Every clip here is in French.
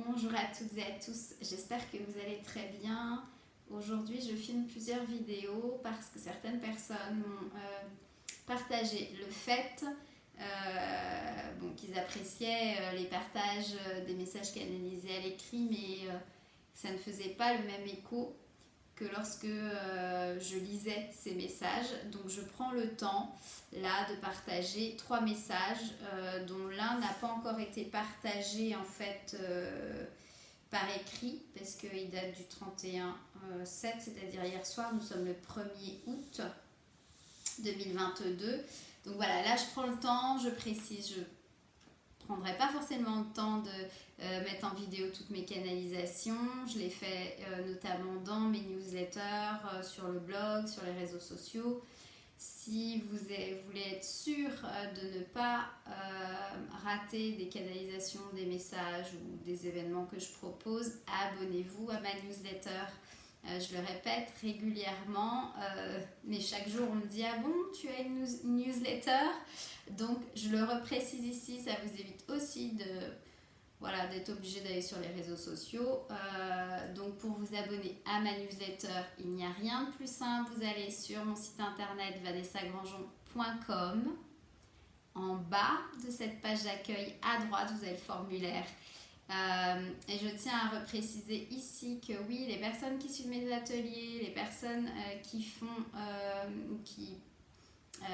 Bonjour à toutes et à tous, j'espère que vous allez très bien. Aujourd'hui, je filme plusieurs vidéos parce que certaines personnes m'ont partagé le fait qu'ils appréciaient les partages des messages canalisés à l'écrit, mais ça ne faisait pas le même écho que lorsque je lisais ces messages. Donc je prends le temps là de partager 3 messages dont l'un n'a pas encore été partagé en fait par écrit parce qu'il date du 31/7, c'est-à-dire hier soir. Nous sommes le 1er août 2022. Donc voilà, là je prends le temps, je précise, je prendrai pas forcément le temps de mettre en vidéo toutes mes canalisations. Je l'ai fait notamment dans mes newsletters, sur le blog, sur les réseaux sociaux. Si vous voulez être sûr de ne pas rater des canalisations, des messages ou des événements que je propose, abonnez-vous à ma newsletter. Je le répète régulièrement, mais chaque jour on me dit « Ah bon, tu as une newsletter ?» Donc je le reprécise ici, ça vous évite aussi d'être obligé d'aller sur les réseaux sociaux. Donc pour vous abonner à ma newsletter, il n'y a rien de plus simple. Vous allez sur mon site internet vanessagrangeon.com. En bas de cette page d'accueil, à droite, vous avez le formulaire. Et je tiens à repréciser ici que oui, les personnes qui suivent mes ateliers, les personnes qui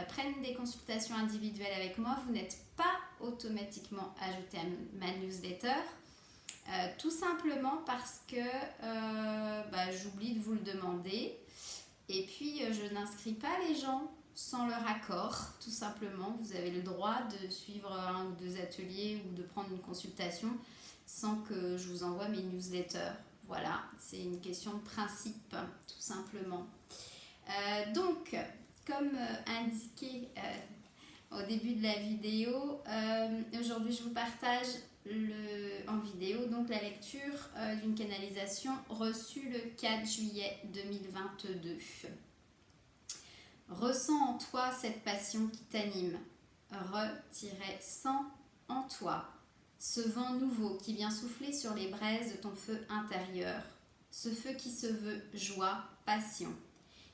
prennent des consultations individuelles avec moi, vous n'êtes pas automatiquement ajouté à ma newsletter, tout simplement parce que j'oublie de vous le demander, et puis je n'inscris pas les gens sans leur accord. Tout simplement, vous avez le droit de suivre 1 ou 2 ateliers ou de prendre une consultation sans que je vous envoie mes newsletters. Voilà, c'est une question de principe, tout simplement. Donc, comme indiqué au début de la vidéo, aujourd'hui je vous partage en vidéo donc la lecture d'une canalisation reçue le 4 juillet 2022. Ressens en toi cette passion qui t'anime. Re-100 en toi. Ce vent nouveau qui vient souffler sur les braises de ton feu intérieur. Ce feu qui se veut joie, passion.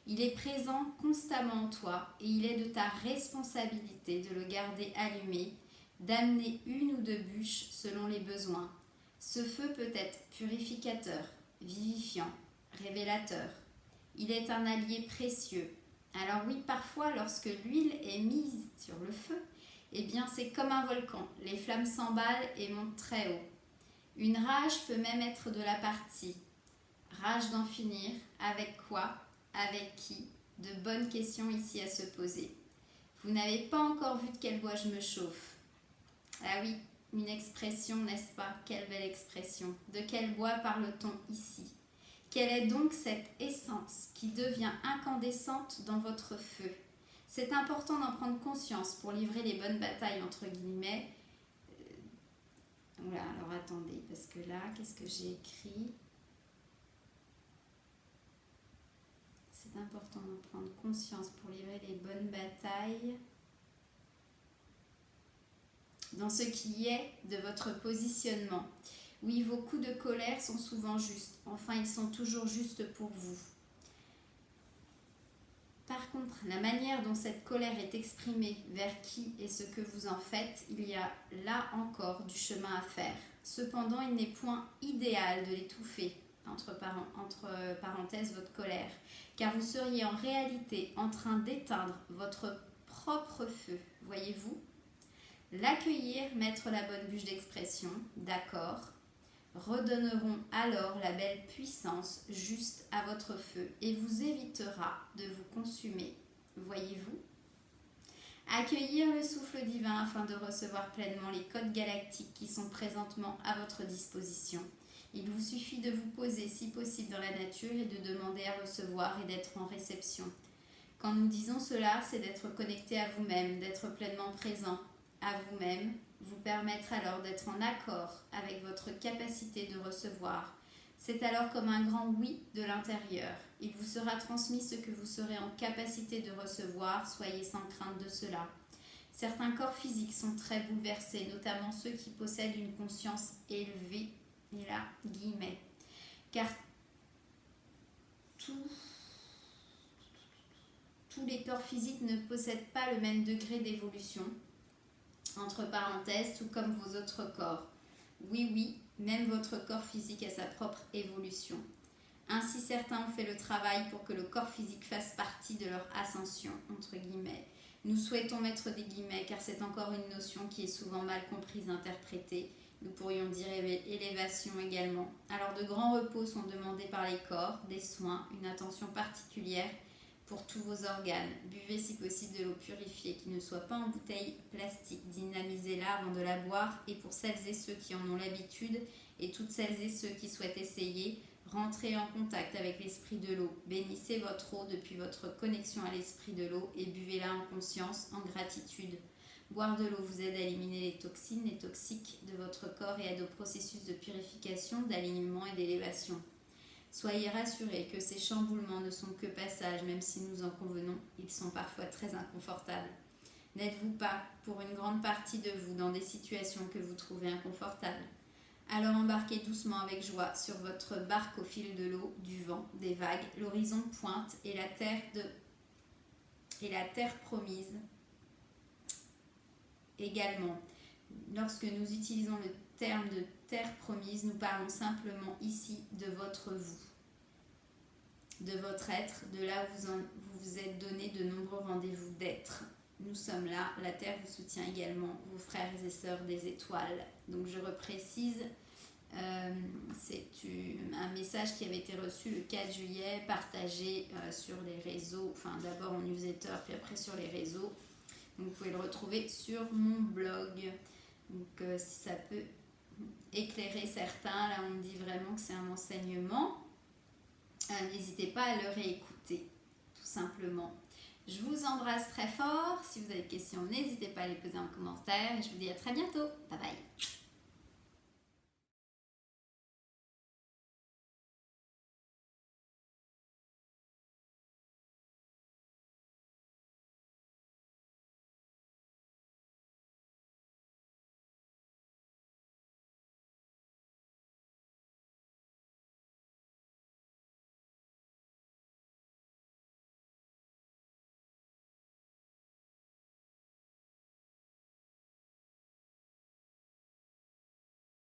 Il est présent constamment en toi et il est de ta responsabilité de le garder allumé, d'amener 1 ou 2 bûches selon les besoins. Ce feu peut être purificateur, vivifiant, révélateur. Il est un allié précieux. Alors oui, parfois lorsque l'huile est mise sur le feu, eh bien c'est comme un volcan. Les flammes s'emballent et montent très haut. Une rage peut même être de la partie. Rage d'en finir, avec quoi ? Avec qui? De bonnes questions ici à se poser. Vous n'avez pas encore vu de quel bois je me chauffe. Ah oui, une expression, n'est-ce pas? Quelle belle expression. De quel bois parle-t-on ici? Quelle est donc cette essence qui devient incandescente dans votre feu? C'est important d'en prendre conscience pour livrer les bonnes batailles, entre guillemets. Oula, alors attendez, parce que là, qu'est-ce que j'ai écrit? C'est important d'en prendre conscience pour livrer les bonnes batailles dans ce qui est de votre positionnement. Oui, vos coups de colère sont souvent justes. Enfin, ils sont toujours justes pour vous. Par contre, la manière dont cette colère est exprimée, vers qui et ce que vous en faites, il y a là encore du chemin à faire. Cependant, il n'est point idéal de l'étouffer, entre parenthèses, votre colère, car vous seriez en réalité en train d'éteindre votre propre feu, voyez-vous? L'accueillir, mettre la bonne bûche d'expression, d'accord, redonneront alors la belle puissance juste à votre feu et vous évitera de vous consumer, voyez-vous? Accueillir le souffle divin afin de recevoir pleinement les codes galactiques qui sont présentement à votre disposition. Il vous suffit de vous poser si possible dans la nature et de demander à recevoir et d'être en réception. Quand nous disons cela, c'est d'être connecté à vous-même, d'être pleinement présent à vous-même, vous permettre alors d'être en accord avec votre capacité de recevoir. C'est alors comme un grand oui de l'intérieur. Il vous sera transmis ce que vous serez en capacité de recevoir, soyez sans crainte de cela. Certains corps physiques sont très bouleversés, notamment ceux qui possèdent une conscience élevée Et là, guillemets. Car tous les corps physiques ne possèdent pas le même degré d'évolution, entre parenthèses, tout comme vos autres corps. Oui, même votre corps physique a sa propre évolution. Ainsi, certains ont fait le travail pour que le corps physique fasse partie de leur ascension, entre guillemets. Nous souhaitons mettre des guillemets car c'est encore une notion qui est souvent mal comprise, interprétée. Nous pourrions dire élévation également. Alors de grands repos sont demandés par les corps, des soins, une attention particulière pour tous vos organes. Buvez si possible de l'eau purifiée qui ne soit pas en bouteille plastique. Dynamisez-la avant de la boire et pour celles et ceux qui en ont l'habitude et toutes celles et ceux qui souhaitent essayer, rentrez en contact avec l'esprit de l'eau. Bénissez votre eau depuis votre connexion à l'esprit de l'eau et buvez-la en conscience, en gratitude. Boire de l'eau vous aide à éliminer les toxines, les toxiques de votre corps et aide au processus de purification, d'alignement et d'élévation. Soyez rassurés que ces chamboulements ne sont que passage, même si nous en convenons, ils sont parfois très inconfortables. N'êtes-vous pas, pour une grande partie de vous, dans des situations que vous trouvez inconfortables ? Alors embarquez doucement avec joie sur votre barque au fil de l'eau, du vent, des vagues. L'horizon pointe et la terre promise également. Lorsque nous utilisons le terme de terre promise, nous parlons simplement ici de votre vous, de votre être, de là où vous vous êtes donné de nombreux rendez-vous d'être. Nous sommes là, la terre vous soutient également, vos frères et sœurs des étoiles. Donc je reprécise, c'est un message qui avait été reçu le 4 juillet, partagé sur les réseaux, enfin d'abord en newsletter, puis après sur les réseaux. Donc vous pouvez le retrouver sur mon blog. Donc si ça peut éclairer certains, là on me dit vraiment que c'est un enseignement. N'hésitez pas à le réécouter, tout simplement. Je vous embrasse très fort. Si vous avez des questions, n'hésitez pas à les poser en commentaire. Et je vous dis à très bientôt. Bye bye.